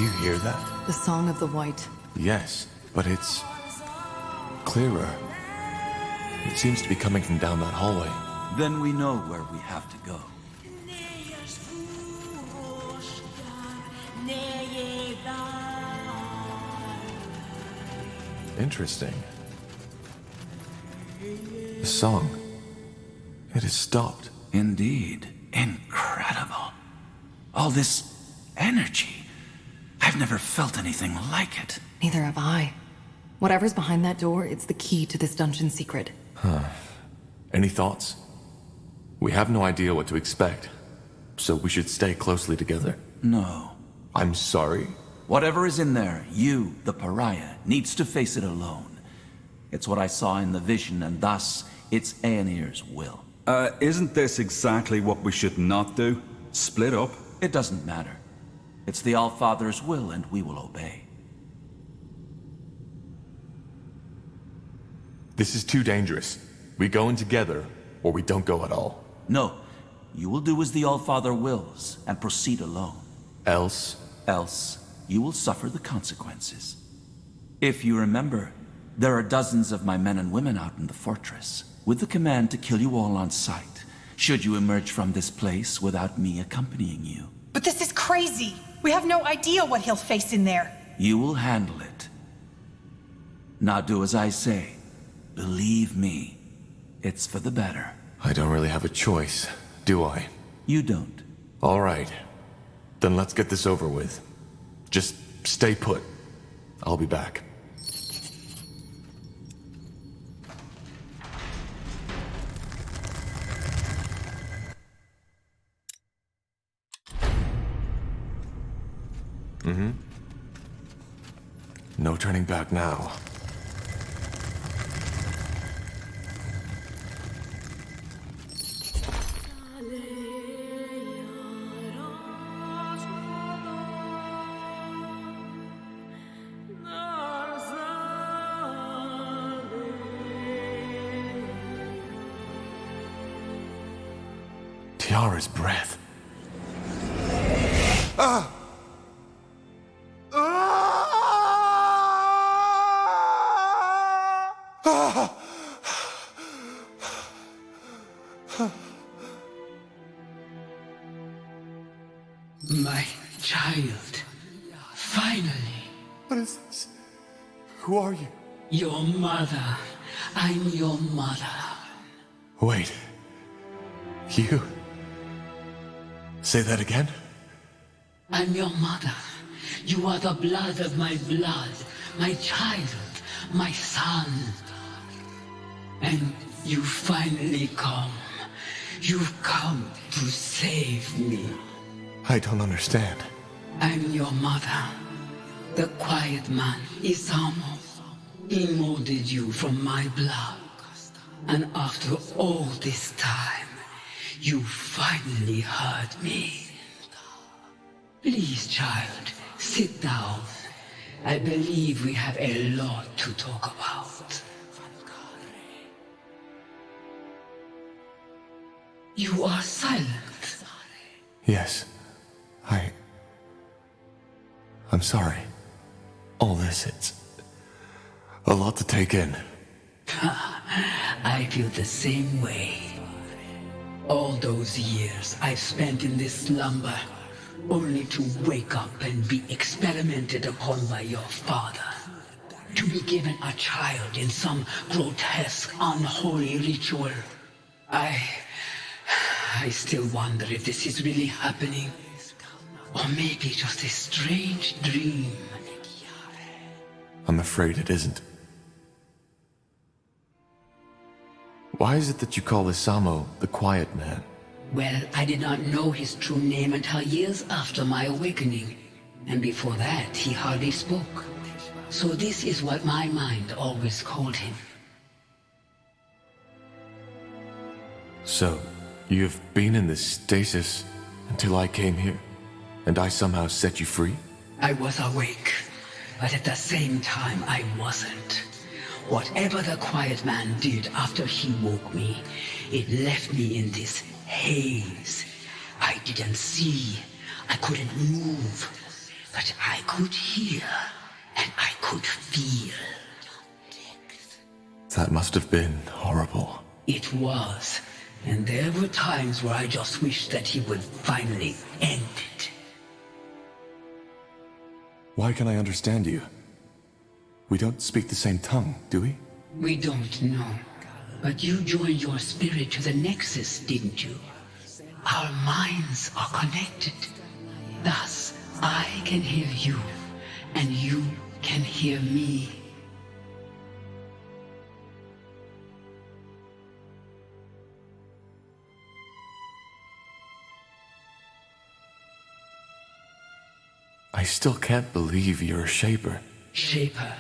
Do you hear that? The Song of the White. Yes, but it's clearer. It seems to be coming from down that hallway. Then we know where we have to go. Interesting. The song. It has stopped. Indeed. Incredible. All this energy. I've never felt anything like it. Neither have I. Whatever's behind that door, it's the key to this dungeon secret. Any thoughts? We have no idea what to expect, so we should stay closely together. No. I'm sorry. Whatever is in there, you, the pariah, needs to face it alone. It's what I saw in the vision, and thus, it's Aenir's will. Isn't this exactly what we should not do? Split up? It doesn't matter. It's the Allfather's will, and we will obey. This is too dangerous. We go in together, or we don't go at all. No. You will do as the Allfather wills, and proceed alone. Else? Else, you will suffer the consequences. If you remember, there are dozens of my men and women out in the fortress, with the command to kill you all on sight, should you emerge from this place without me accompanying you. But this is crazy! We have no idea what he'll face in there. You will handle it. Now do as I say. Believe me, it's for the better. I don't really have a choice, do I? You don't. All right. Then let's get this over with. Just stay put. I'll be back. No turning back now. Tiara's breath. My child. Finally. What is this? Who are you? Your mother. I'm your mother. Wait. You? Say that again? I'm your mother. You are the blood of my blood. My child. My son. And you finally come. You've come to save me. I don't understand. I'm your mother. The quiet man, Isamo. He molded you from my blood. And after all this time, you finally heard me. Please, child, sit down. I believe we have a lot to talk about. You are silent. Yes. I'm sorry. All this, it's a lot to take in. I feel the same way. All those years I've spent in this slumber, only to wake up and be experimented upon by your father. To be given a child in some grotesque, unholy ritual. I still wonder if this is really happening. Or maybe just a strange dream. I'm afraid it isn't. Why is it that you call Isamo the Quiet Man? Well, I did not know his true name until years after my awakening. And before that, he hardly spoke. So this is what my mind always called him. So, you've been in this stasis until I came here, and I somehow set you free? I was awake, but at the same time I wasn't. Whatever the Quiet Man did after he woke me, it left me in this haze. I didn't see. I couldn't move. but I could hear and I could feel. That must have been horrible. It was, and there were times where I just wished that he would finally end it. Why can I understand you? We don't speak the same tongue, do we? We don't know, but you joined your spirit to the Nexus, didn't you? Our minds are connected. Thus, I can hear you, and you can hear me. I still can't believe you're a Shaper. Shaper,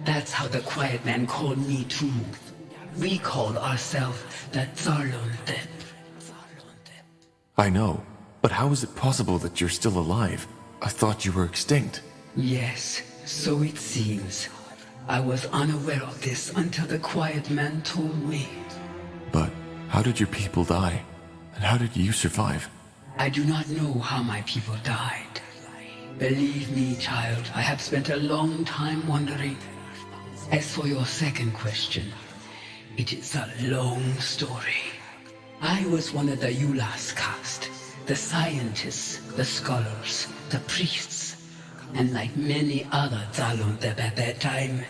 that's how the Quiet Man called me too. We called ourselves the Zarlonthep. I know, but how is it possible that you're still alive? I thought you were extinct. Yes, so it seems. I was unaware of this until the Quiet Man told me. But how did your people die? And how did you survive? I do not know how my people died. Believe me, child, I have spent a long time wondering. As for your second question, it is a long story. I was one of the Yulas caste, the scientists, the scholars, the priests, and like many other Zalonthep at that time,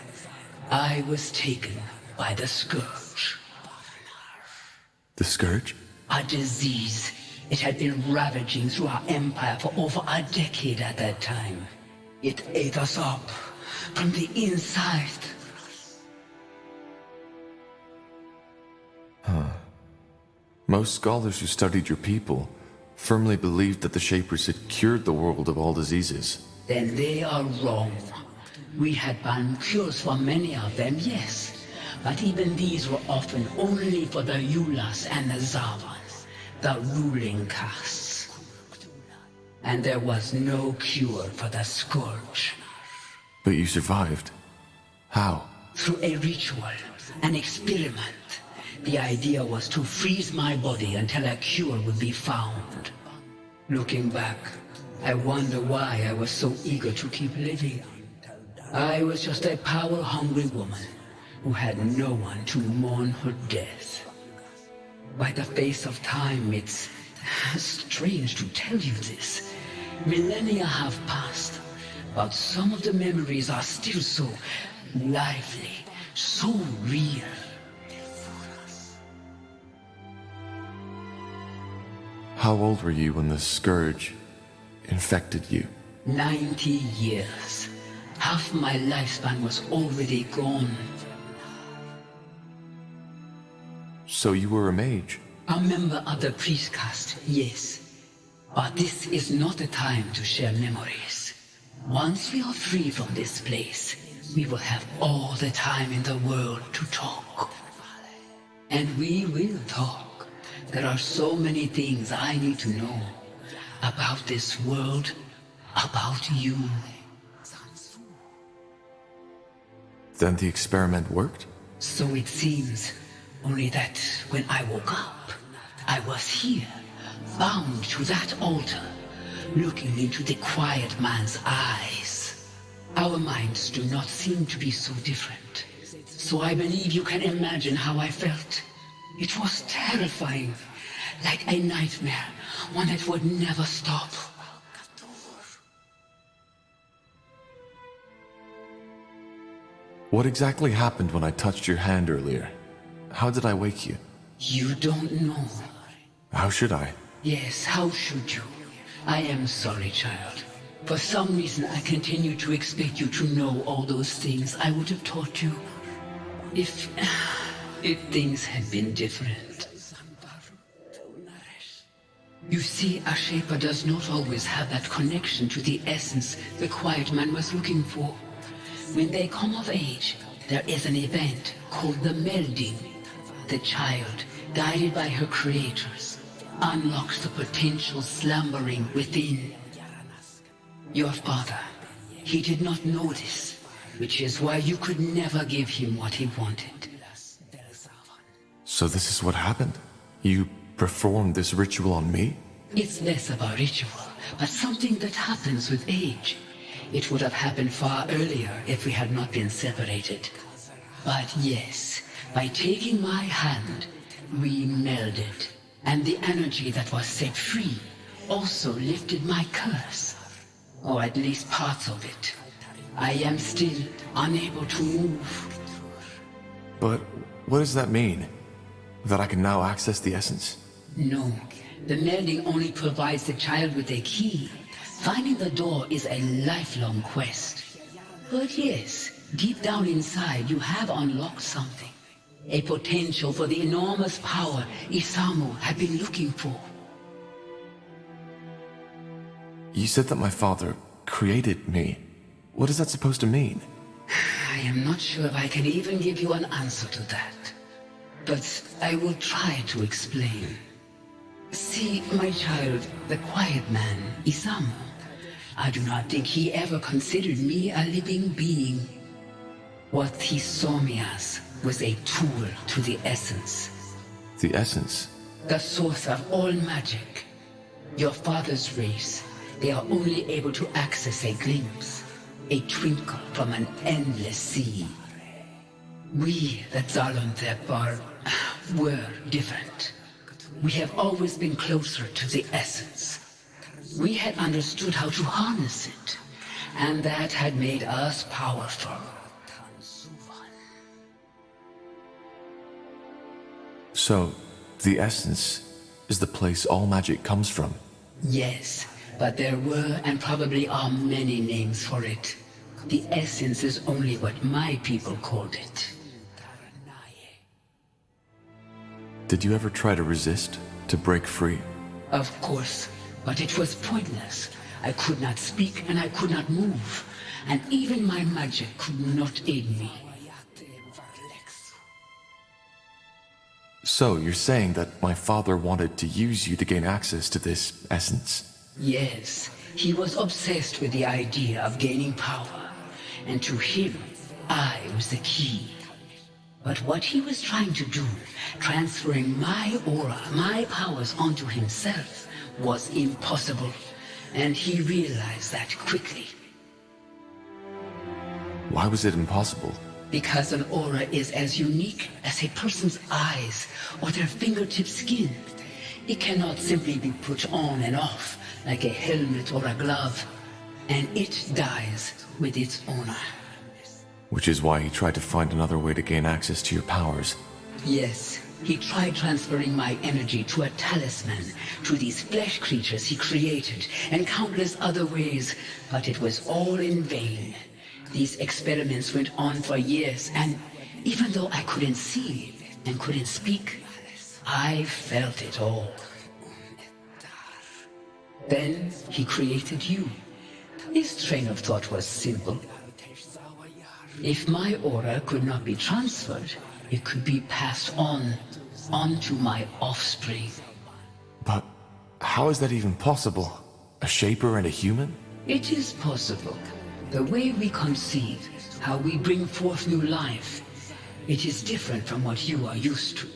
I was taken by the Scourge. The Scourge? A disease. It had been ravaging through our empire for over a decade at that time. It ate us up from the inside. Most scholars who studied your people firmly believed that the Shapers had cured the world of all diseases. Then they are wrong. We had found cures for many of them, yes. But even these were often only for the Yulas and the Zavas, the ruling castes. And there was no cure for the Scourge. But you survived. How? Through a ritual, an experiment. The idea was to freeze my body until a cure would be found. Looking back, I wonder why I was so eager to keep living. I was just a power-hungry woman who had no one to mourn her death. By the face of time, it's strange to tell you this. Millennia have passed, but some of the memories are still so lively, so real. How old were you when the Scourge infected you? 90 years. Half my lifespan was already gone. So you were a mage? A member of the priest caste, yes. But this is not the time to share memories. Once we are free from this place, we will have all the time in the world to talk. And we will talk. There are so many things I need to know. About this world, about you. Then the experiment worked? So it seems. Only that when I woke up, I was here, bound to that altar, looking into the Quiet Man's eyes. Our minds do not seem to be so different. So I believe you can imagine how I felt. It was terrifying, like a nightmare, one that would never stop. What exactly happened when I touched your hand earlier? How did I wake you? You don't know. How should I? Yes, how should you? I am sorry, child. For some reason, I continue to expect you to know all those things I would have taught you. If things had been different. You see, a Shaper does not always have that connection to the essence the Quiet Man was looking for. When they come of age, there is an event called the melding. The child, guided by her creators, unlocks the potential slumbering within. Your father, he did not know this, which is why you could never give him what he wanted. So this is what happened? You performed this ritual on me? It's less of a ritual, but something that happens with age. It would have happened far earlier if we had not been separated. But yes, by taking my hand, we melded, and the energy that was set free also lifted my curse, or at least parts of it. I am still unable to move. But what does that mean? That I can now access the essence? No, the melding only provides the child with a key. Finding the door is a lifelong quest. But yes, deep down inside you have unlocked something. A potential for the enormous power Isamu had been looking for. You said that my father created me. What is that supposed to mean? I am not sure if I can even give you an answer to that. But I will try to explain. See, my child, the quiet man, Isamu, I do not think he ever considered me a living being. What he saw me as was a tool to the essence. The essence? The source of all magic. Your father's race, they are only able to access a glimpse, a twinkle from an endless sea. We, the Zalon were different. We have always been closer to the essence. We had understood how to harness it, and that had made us powerful. So, the essence is the place all magic comes from? Yes, but there were and probably are many names for it. The essence is only what my people called it. Did you ever try to resist, to break free? Of course, but it was pointless. I could not speak and I could not move, and even my magic could not aid me. So, you're saying that my father wanted to use you to gain access to this essence? Yes, he was obsessed with the idea of gaining power, and to him, I was the key. But what he was trying to do, transferring my aura, my powers onto himself, was impossible, and he realized that quickly. Why was it impossible? Because an aura is as unique as a person's eyes or their fingertip skin. It cannot simply be put on and off like a helmet or a glove, and it dies with its owner. Which is why he tried to find another way to gain access to your powers. Yes, he tried transferring my energy to a talisman, to these flesh creatures he created, and countless other ways, but it was all in vain. These experiments went on for years, and even though I couldn't see and couldn't speak, I felt it all. Then he created you. His train of thought was simple. If my aura could not be transferred, it could be passed onto my offspring. But how is that even possible? A shaper and a human? It is possible. The way we conceive, how we bring forth new life, it is different from what you are used to.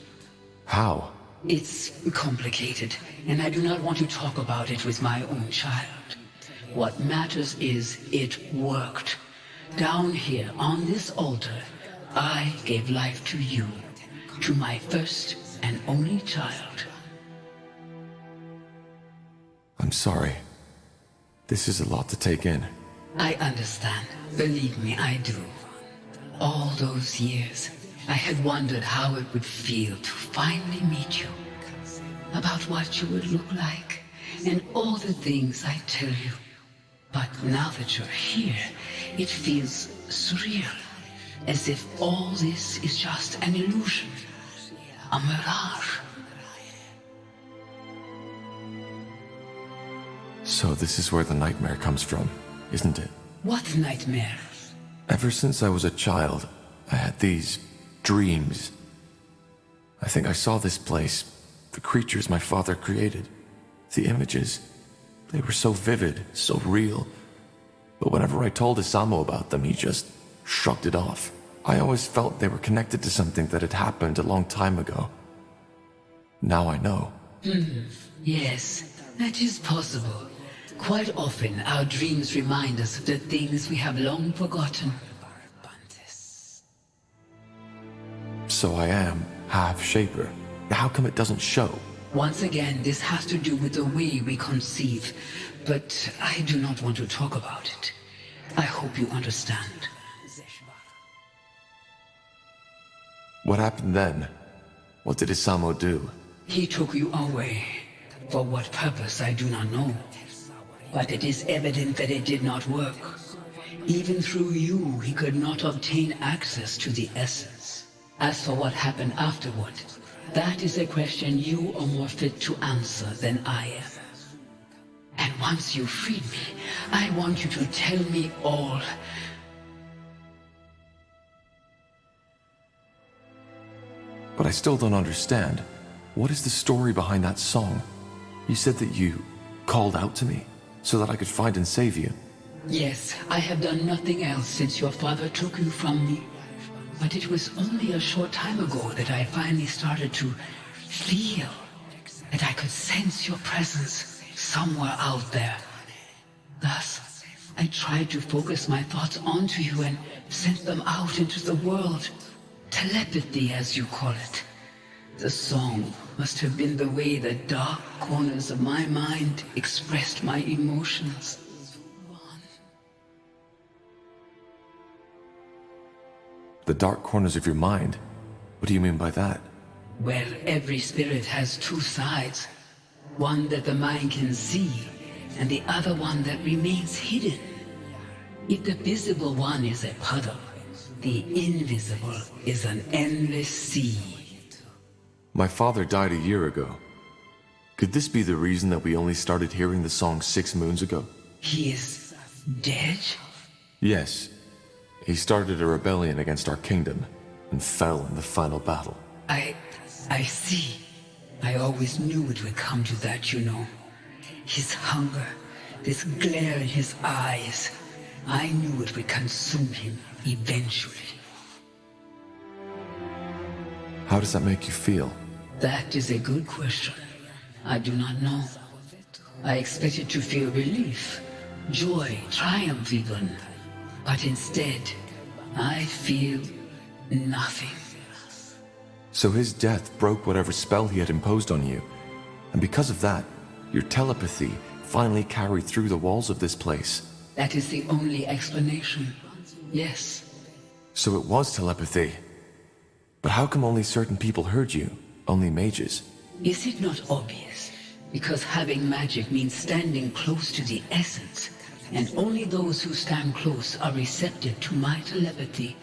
How? It's complicated, and I do not want to talk about it with my own child. What matters is it worked. Down here, on this altar, I gave life to you, to my first and only child. I'm sorry. This is a lot to take in. I understand. Believe me, I do. All those years, I had wondered how it would feel to finally meet you. About what you would look like, and all the things I tell you. But now that you're here, it feels surreal. As if all this is just an illusion. A mirage. So this is where the nightmare comes from, isn't it? What nightmare? Ever since I was a child, I had these dreams. I think I saw this place, the creatures my father created, the images. They were so vivid, so real. But whenever I told Isamu about them, he just shrugged it off. I always felt they were connected to something that had happened a long time ago. Now I know. Yes, that is possible. Quite often, our dreams remind us of the things we have long forgotten. So I am half Shaper. How come it doesn't show? Once again, this has to do with the way we conceive, but I do not want to talk about it. I hope you understand. What happened then? What did Isamo do? He took you away. For what purpose, I do not know. But it is evident that it did not work. Even through you, he could not obtain access to the essence. As for what happened afterward, that is a question you are more fit to answer than I am. And once you freed me, I want you to tell me all. But I still don't understand. What is the story behind that song? You said that you called out to me so that I could find and save you. Yes, I have done nothing else since your father took you from me. But it was only a short time ago that I finally started to feel that I could sense your presence somewhere out there. Thus, I tried to focus my thoughts onto you and sent them out into the world. Telepathy, as you call it. The song must have been the way the dark corners of my mind expressed my emotions. The dark corners of your mind? What do you mean by that? Well, every spirit has two sides. One that the mind can see, and the other one that remains hidden. If the visible one is a puddle, the invisible is an endless sea. My father died a year ago. Could this be the reason that we only started hearing the song 6 moons ago? He is dead? Yes. He started a rebellion against our kingdom and fell in the final battle. I see. I always knew it would come to that, you know. His hunger, this glare in his eyes. I knew it would consume him eventually. How does that make you feel? That is a good question. I do not know. I expected to feel relief, joy, triumph even. But instead, I feel nothing. So his death broke whatever spell he had imposed on you. And because of that, your telepathy finally carried through the walls of this place. That is the only explanation. Yes. So it was telepathy. But how come only certain people heard you? Only mages? Is it not obvious? Because having magic means standing close to the essence, and only those who stand close are receptive to my telepathy.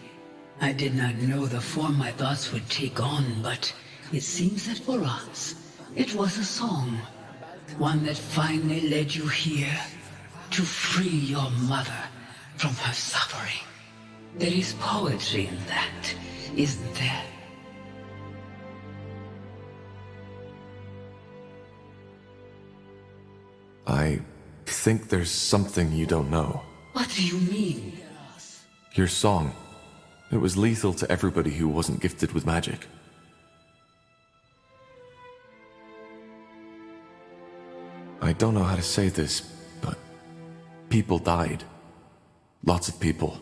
I did not know the form my thoughts would take on, but it seems that for us, it was a song. One that finally led you here to free your mother from her suffering. There is poetry in that, isn't there? I think there's something you don't know. What do you mean? Your song. It was lethal to everybody who wasn't gifted with magic. I don't know how to say this, but people died. Lots of people.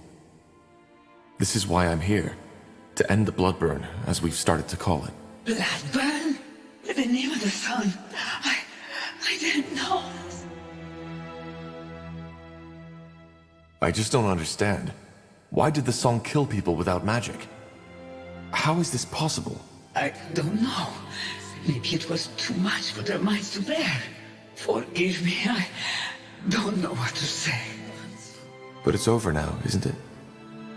This is why I'm here. To end the blood burn, as we've started to call it. Bloodburn? In the name of the sun. I didn't know. I just don't understand. Why did the song kill people without magic? How is this possible? I don't know. Maybe it was too much for their minds to bear. Forgive me, I don't know what to say. But it's over now, isn't it?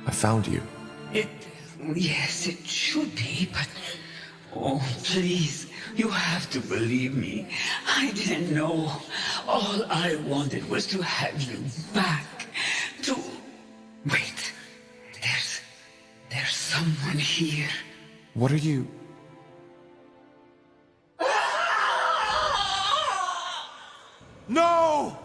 I found you. Yes, it should be, but... Oh, please, you have to believe me. I didn't know. All I wanted was to have you back. To... Wait. There's someone here. What are you... No!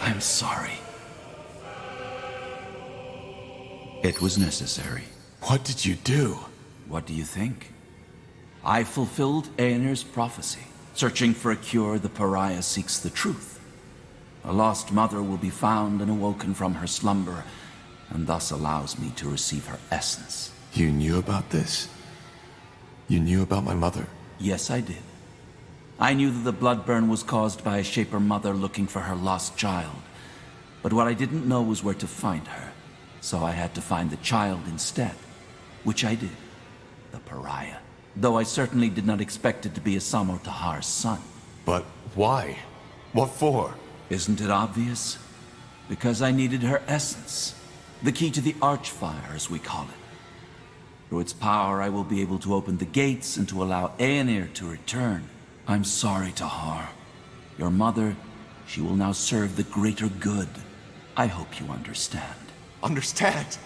I'm sorry. It was necessary. What did you do? What do you think? I fulfilled Aenir's prophecy. Searching for a cure, the pariah seeks the truth. A lost mother will be found and awoken from her slumber, and thus allows me to receive her essence. You knew about this? You knew about my mother? Yes, I did. I knew that the blood burn was caused by a Shaper mother looking for her lost child. But what I didn't know was where to find her. So I had to find the child instead. Which I did. The pariah. Though I certainly did not expect it to be Asamo Tahar's son. But why? What for? Isn't it obvious? Because I needed her essence. The key to the Archfire, as we call it. Through its power, I will be able to open the gates and to allow Aenir to return. I'm sorry, Tahar. Your mother, she will now serve the greater good. I hope you understand. Understand?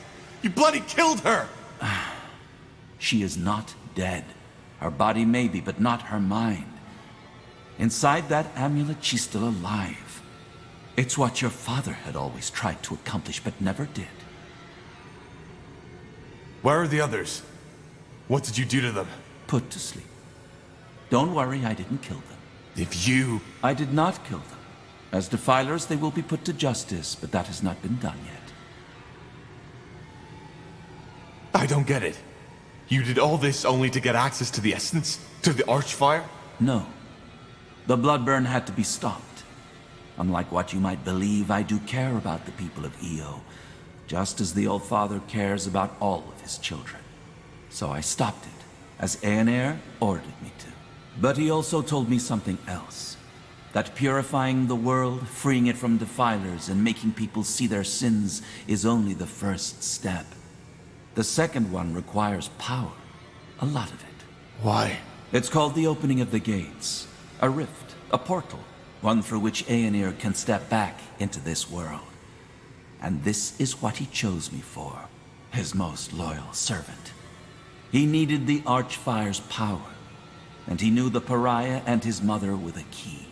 You bloody killed her! She is not dead. Her body may be, but not her mind. Inside that amulet, she's still alive. It's what your father had always tried to accomplish, but never did. Where are the others? What did you do to them? Put to sleep. Don't worry, I didn't kill them. If you... I did not kill them. As defilers, they will be put to justice, but that has not been done yet. I don't get it. You did all this only to get access to the essence? To the Archfire? No. The blood burn had to be stopped. Unlike what you might believe, I do care about the people of Io, just as the All-Father cares about all of his children. So I stopped it, as Aenir ordered me to. But he also told me something else. That purifying the world, freeing it from defilers, and making people see their sins is only the first step. The second one requires power. A lot of it. Why? It's called the opening of the gates. A rift, a portal. One through which Aenir can step back into this world. And this is what he chose me for. His most loyal servant. He needed the Archfire's power. And he knew the pariah and his mother were the key.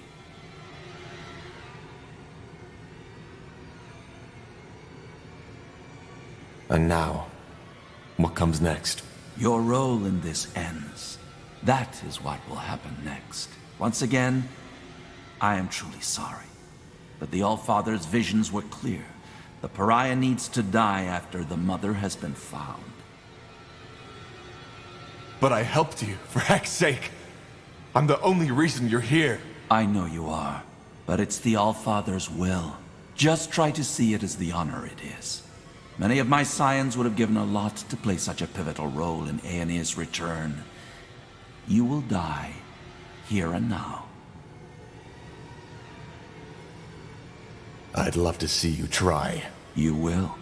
And now, what comes next? Your role in this ends. That is what will happen next. Once again, I am truly sorry. But the All-Father's visions were clear. The pariah needs to die after the mother has been found. But I helped you, for heck's sake. I'm the only reason you're here. I know you are, but it's the All-Father's will. Just try to see it as the honor it is. Many of my scions would have given a lot to play such a pivotal role in Aenir's return. You will die, here and now. I'd love to see you try. You will.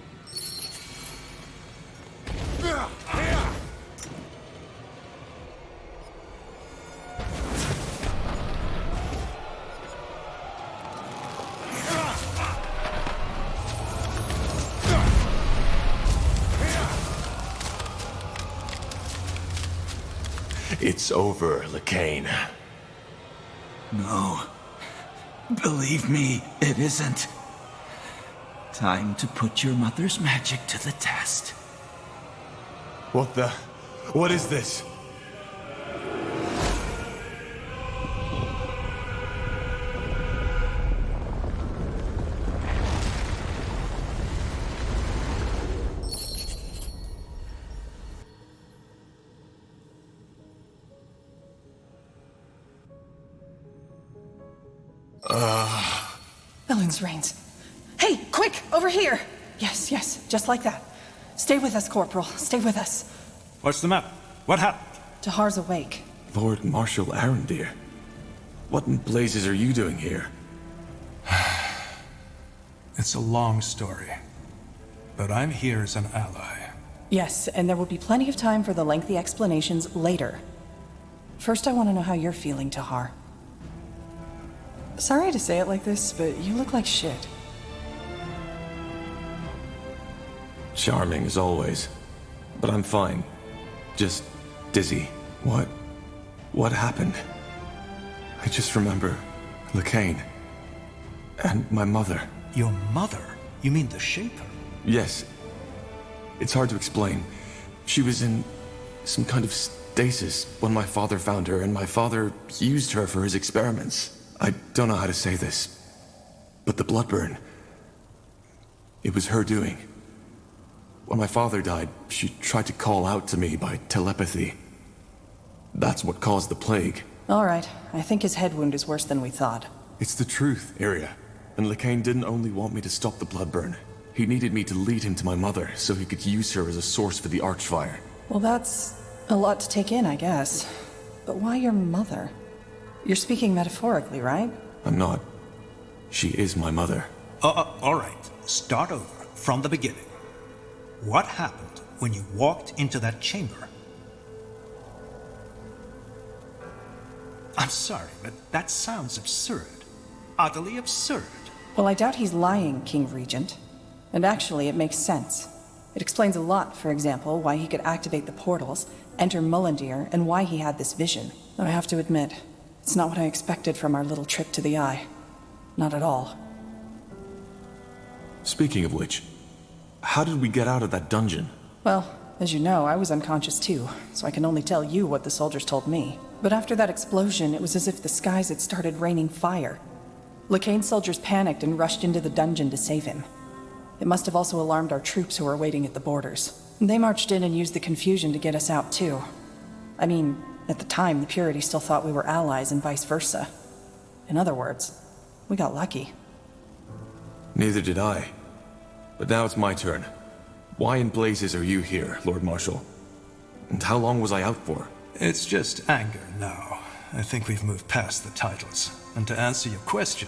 It's over, Lacane. No. Believe me, it isn't. Time to put your mother's magic to the test. What is this? Ellen's reins. Hey, quick, over here! Yes, yes, just like that. Stay with us, Corporal. Stay with us. What's the matter? What happened? Tahar's awake. Lord Marshal Arendir. What in blazes are you doing here? It's a long story, but I'm here as an ally. Yes, and there will be plenty of time for the lengthy explanations later. First, I want to know how you're feeling, Tahar. Sorry to say it like this, but you look like shit. Charming as always. But I'm fine. Just dizzy. What happened? I just remember Lacane. And my mother. Your mother? You mean the Shaper? Yes. It's hard to explain. She was in some kind of stasis when my father found her, and my father used her for his experiments. I don't know how to say this, but the blood burn, it was her doing. When my father died, she tried to call out to me by telepathy. That's what caused the plague. All right, I think his head wound is worse than we thought. It's the truth, Iria. And Lekain didn't only want me to stop the blood burn. He needed me to lead him to my mother, so he could use her as a source for the Archfire. Well, that's a lot to take in, I guess. But why your mother? You're speaking metaphorically, right? I'm not. She is my mother. All right. Start over from the beginning. What happened when you walked into that chamber? I'm sorry, but that sounds absurd. Utterly absurd. Well, I doubt he's lying, King Regent. And actually, it makes sense. It explains a lot, for example, why he could activate the portals, enter Mullendir, and why he had this vision. Though I have to admit, it's not what I expected from our little trip to the Eye. Not at all. Speaking of which, how did we get out of that dungeon? Well, as you know, I was unconscious too, so I can only tell you what the soldiers told me. But after that explosion, it was as if the skies had started raining fire. Lekain's soldiers panicked and rushed into the dungeon to save him. It must have also alarmed our troops who were waiting at the borders. They marched in and used the confusion to get us out too. I mean, at the time, the Purity still thought we were allies and vice versa. In other words, we got lucky. Neither did I. But now it's my turn. Why in blazes are you here, Lord Marshal? And how long was I out for? It's just anger now. I think we've moved past the titles. And to answer your question,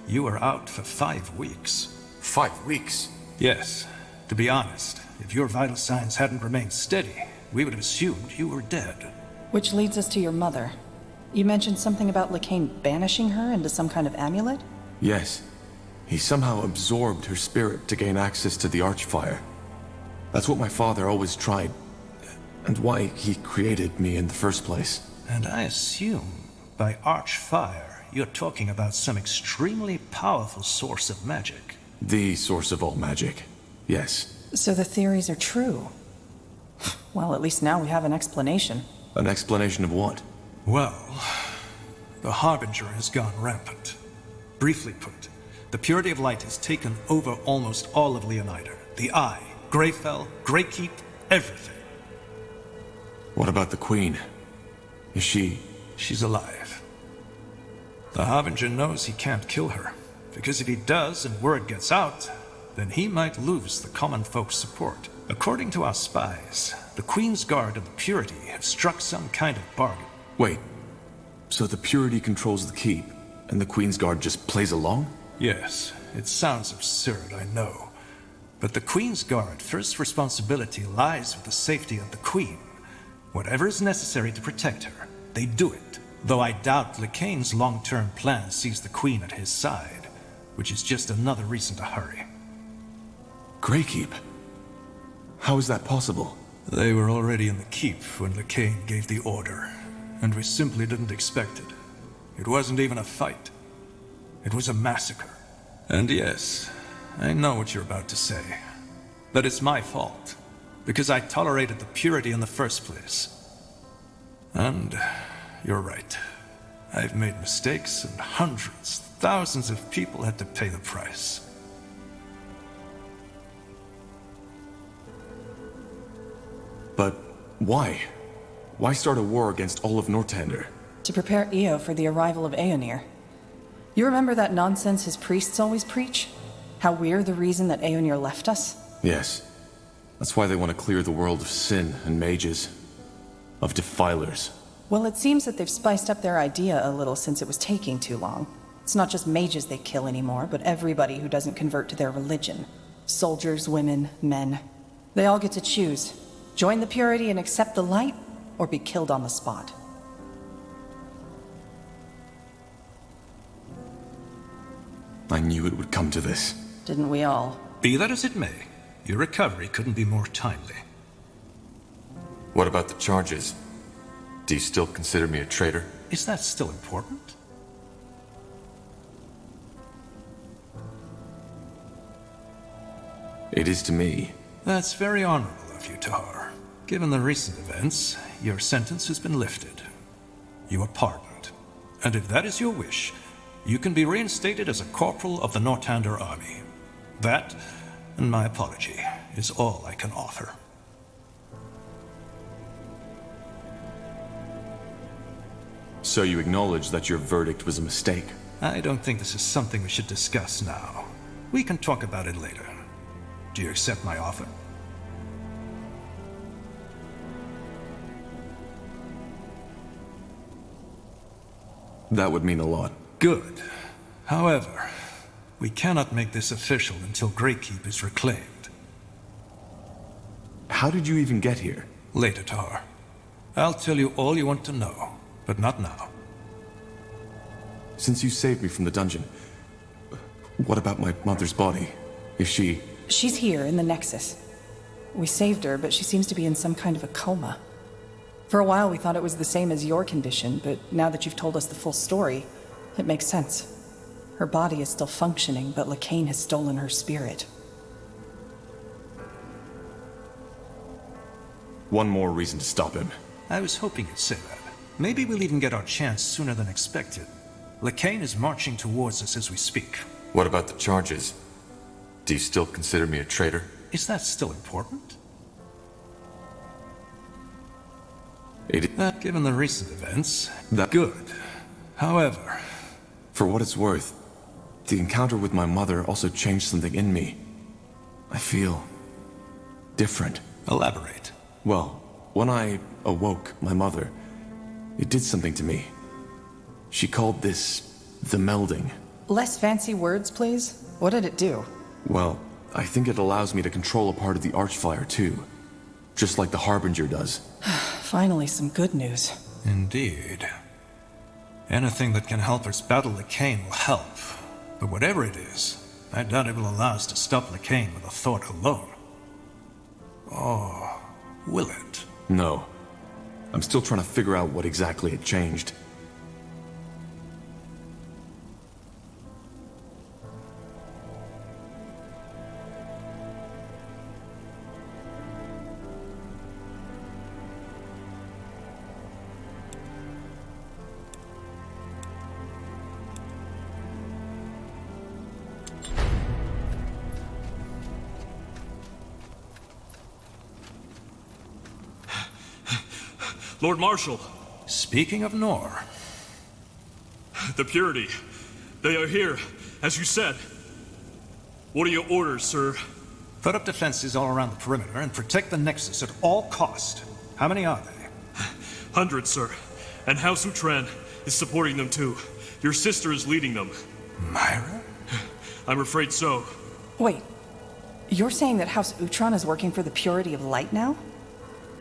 you were out for 5 weeks. 5 weeks? Yes. To be honest, if your vital signs hadn't remained steady, we would have assumed you were dead. Which leads us to your mother. You mentioned something about Lekain banishing her into some kind of amulet? Yes. He somehow absorbed her spirit to gain access to the Archfire. That's what my father always tried, and why he created me in the first place. And I assume, by Archfire, you're talking about some extremely powerful source of magic. The source of all magic, yes. So the theories are true. Well, at least now we have an explanation. An explanation of what? Well, the Harbinger has gone rampant. Briefly put, the Purity of Light has taken over almost all of Leonida. The Eye, Greyfell, Greykeep, everything. What about the Queen? Is she... She's alive. The Harbinger knows he can't kill her, because if he does and word gets out, then he might lose the common folk's support. According to our spies, the Queen's Guard and the Purity have struck some kind of bargain. Wait, so the Purity controls the keep, and the Queen's Guard just plays along? Yes, it sounds absurd, I know. But the Queen's Guard first responsibility lies with the safety of the Queen. Whatever is necessary to protect her, they do it. Though I doubt Lekain's long-term plan sees the Queen at his side, which is just another reason to hurry. Greykeep? How is that possible? They were already in the keep when Lekain gave the order, and we simply didn't expect it. It wasn't even a fight. It was a massacre. And yes, I know what you're about to say. That it's my fault, because I tolerated the Purity in the first place. And you're right. I've made mistakes, and hundreds, thousands of people had to pay the price. But why? Why start a war against all of Northander? To prepare Io for the arrival of Aeonir. You remember that nonsense his priests always preach? How we're the reason that Aeonir left us? Yes. That's why they want to clear the world of sin and mages. Of defilers. Well, it seems that they've spiced up their idea a little since it was taking too long. It's not just mages they kill anymore, but everybody who doesn't convert to their religion. Soldiers, women, men. They all get to choose. Join the Purity and accept the light, or be killed on the spot. I knew it would come to this. Didn't we all? Be that as it may, your recovery couldn't be more timely. What about the charges? Do you still consider me a traitor? Is that still important? It is to me. That's very honorable of you, Tahar. Given the recent events, your sentence has been lifted. You are pardoned. And if that is your wish, you can be reinstated as a corporal of the Northander army. That, and my apology, is all I can offer. So you acknowledge that your verdict was a mistake? I don't think this is something we should discuss now. We can talk about it later. Do you accept my offer? That would mean a lot. Good. However, we cannot make this official until Greykeep is reclaimed. How did you even get here? Later, Tahar. I'll tell you all you want to know, but not now. Since you saved me from the dungeon, what about my mother's body? Is she... She's here in the Nexus. We saved her, but she seems to be in some kind of a coma. For a while we thought it was the same as your condition, but now that you've told us the full story, it makes sense. Her body is still functioning, but Lacane has stolen her spirit. One more reason to stop him. I was hoping you'd say that. Maybe we'll even get our chance sooner than expected. Lacane is marching towards us as we speak. What about the charges? Do you still consider me a traitor? Is that still important? Given the recent events, good. However, for what it's worth, the encounter with my mother also changed something in me. I feel... different. Elaborate. Well, when I awoke my mother, it did something to me. She called this the melding. Less fancy words, please. What did it do? Well, I think it allows me to control a part of the Archfire too. Just like the Harbinger does. Finally, some good news. Indeed. Anything that can help us battle Lacane will help. But whatever it is, I doubt it will allow us to stop Lacane with a thought alone. Or will it? No. I'm still trying to figure out what exactly it changed. Lord Marshal. Speaking of Nor. The Purity. They are here, as you said. What are your orders, sir? Put up defenses all around the perimeter and protect the Nexus at all cost. How many are they? Hundreds, sir. And House Utran is supporting them too. Your sister is leading them. Myra? I'm afraid so. Wait, you're saying that House Utran is working for the Purity of Light now?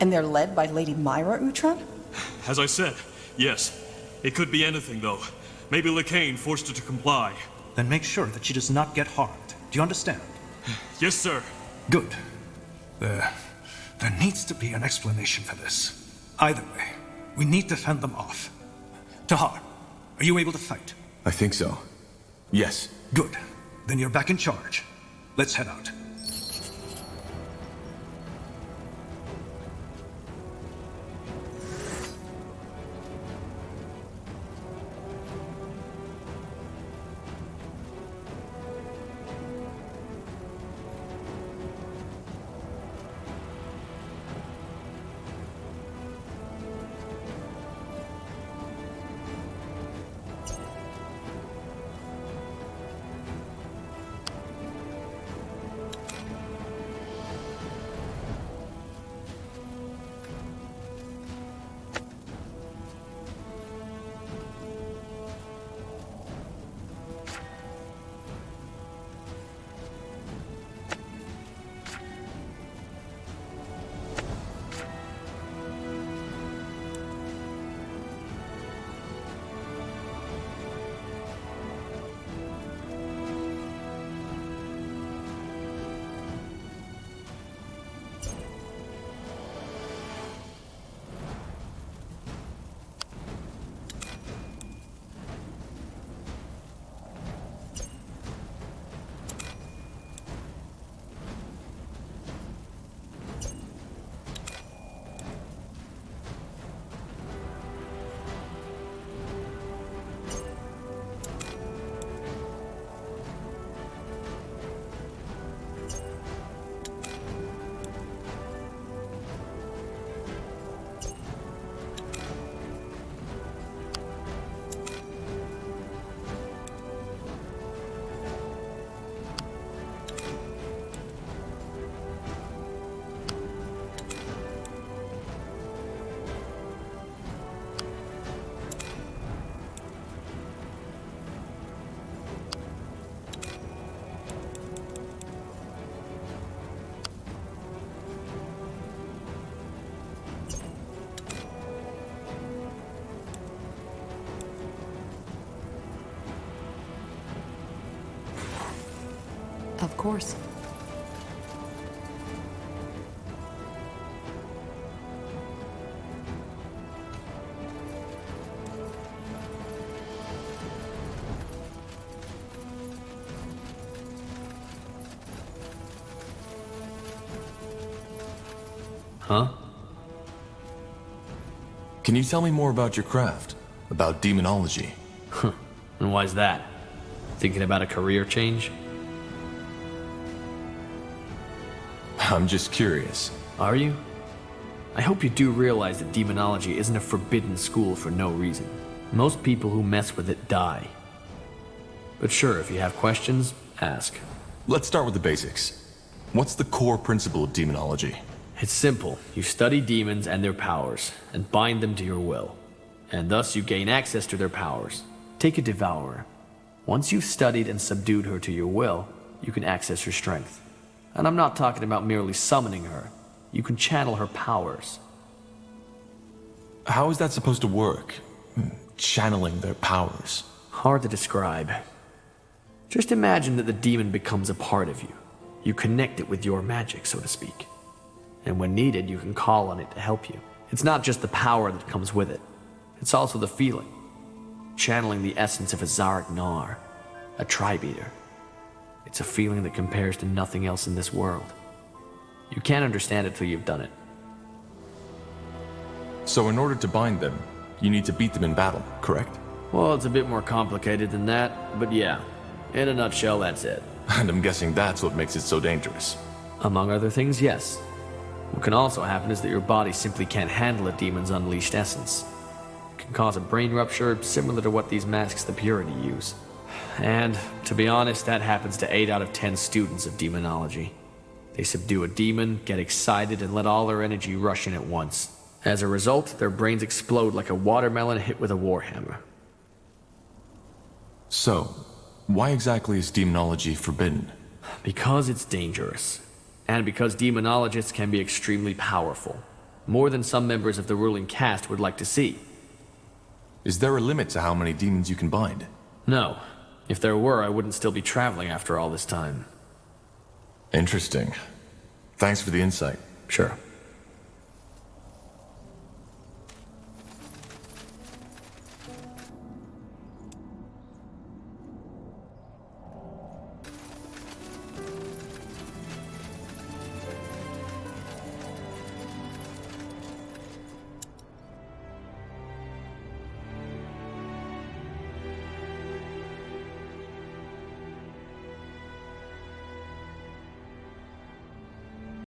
And they're led by Lady Myra Utran? As I said, yes. It could be anything, though. Maybe Lacane forced her to comply. Then make sure that she does not get harmed. Do you understand? Yes, sir. Good. There needs to be an explanation for this. Either way, we need to fend them off. Tahar, are you able to fight? I think so. Yes. Good. Then you're back in charge. Let's head out. course. Huh? Can you tell me more about your craft? About demonology? And why's that? Thinking about a career change? I'm just curious. Are you? I hope you do realize that demonology isn't a forbidden school for no reason. Most people who mess with it die. But sure, if you have questions, ask. Let's start with the basics. What's the core principle of demonology? It's simple. You study demons and their powers, and bind them to your will. And thus you gain access to their powers. Take a devourer. Once you've studied and subdued her to your will, you can access her strength. And I'm not talking about merely summoning her. You can channel her powers. How is that supposed to work? Channeling their powers. Hard to describe. Just imagine that the demon becomes a part of you. You connect it with your magic, so to speak. And when needed, you can call on it to help you. It's not just the power that comes with it. It's also the feeling. Channeling the essence of a Zarg Nar, a tribe-eater. It's a feeling that compares to nothing else in this world. You can't understand it till you've done it. So in order to bind them, you need to beat them in battle, correct? Well, it's a bit more complicated than that, but yeah. In a nutshell, that's it. And I'm guessing that's what makes it so dangerous. Among other things, yes. What can also happen is that your body simply can't handle a demon's unleashed essence. It can cause a brain rupture similar to what these masks the Purity use. And, to be honest, that happens to 8 out of 10 students of demonology. They subdue a demon, get excited, and let all their energy rush in at once. As a result, their brains explode like a watermelon hit with a warhammer. So, why exactly is demonology forbidden? Because it's dangerous. And because demonologists can be extremely powerful. More than some members of the ruling caste would like to see. Is there a limit to how many demons you can bind? No. If there were, I wouldn't still be traveling after all this time. Interesting. Thanks for the insight. Sure.